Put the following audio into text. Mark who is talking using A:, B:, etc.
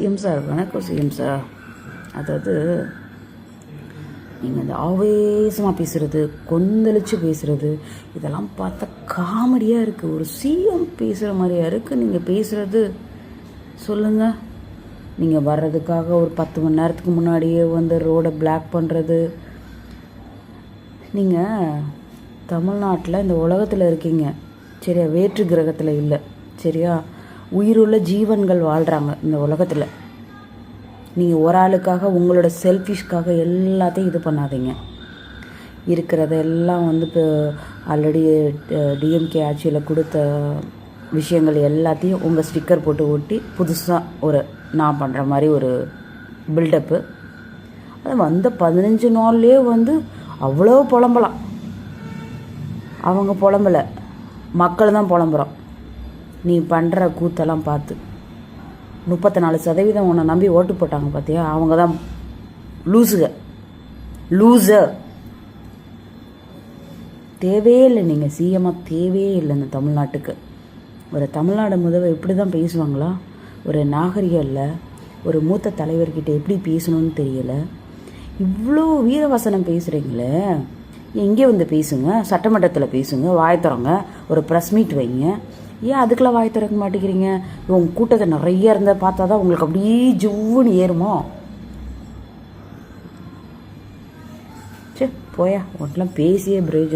A: CM sir, வணக்கம் CM sir. அதாவது நீங்கள் இந்த ஆவேசமாக பேசுகிறது, கொந்தளிச்சு பேசுகிறது, இதெல்லாம் பார்த்தா காமெடியாக இருக்குது. ஒரு சிஎம் பேசுகிற மாதிரியா இருக்குது நீங்கள் பேசுகிறது? சொல்லுங்கள். நீங்கள் வர்றதுக்காக ஒரு 10 மணி நேரத்துக்கு முன்னாடியே வந்து ரோடை பிளாக் பண்ணுறது. நீங்கள் தமிழ்நாட்டில் இந்த உலகத்தில் இருக்கீங்க சரியா, வேற்று கிரகத்தில் இல்லை சரியா. உயிருள்ள ஜீவன்கள் வாழ்கிறாங்க இந்த உலகத்தில். நீங்கள் ஒரு ஆளுக்காக உங்களோட செல்ஃபிஷ்காக எல்லாத்தையும் இது பண்ணாதீங்க. இருக்கிறதெல்லாம் வந்து இப்போ ஆல்ரெடி டிஎம்கே ஆட்சியில் கொடுத்த விஷயங்கள் எல்லாத்தையும் உங்கள் ஸ்டிக்கர் போட்டு ஒட்டி புதுசாக ஒரு நான் பண்ணுற மாதிரி ஒரு பில்டப்பு. அது வந்த 15 நாள்லேயே வந்து அவ்வளோ புலம்பலாம். அவங்க புலம்பலை, மக்கள் தான் புலம்புறோம். நீ பண்ணுற கூத்தெல்லாம் பார்த்து 34% உன்னை நம்பி ஓட்டு போட்டாங்க பார்த்தியா, அவங்க தான் லூசர். தேவையே இல்லை, நீங்கள் சிஎம்மாக தேவையே இல்லை இந்த தமிழ்நாட்டுக்கு. ஒரு தமிழ்நாடு முதல்வர் இப்படி தான் பேசுவாங்களா? ஒரு நாகரிகம் இல்லை, ஒரு மூத்த தலைவர்கிட்ட எப்படி பேசணும்னு தெரியலை. இவ்வளோ வீரவசனம் பேசுகிறீங்களே, எங்கே வந்து பேசுங்க, சட்டமன்றத்தில் பேசுங்க, வாய் திறங்க, ஒரு ப்ரெஸ் மீட் வைங்க. ஏன் அதுக்கெல்லாம் வாய் திறக்க மாட்டேங்கிறீங்க? உங்கள் கூட்டத்தை நிறைய இருந்தால் பார்த்தா தான் உங்களுக்கு அப்படியே ஜிவ்வுன்னு ஏறுமோ? சே போயா, ஒட்டெல்லாம் பேசியே பிரயோஜனம்.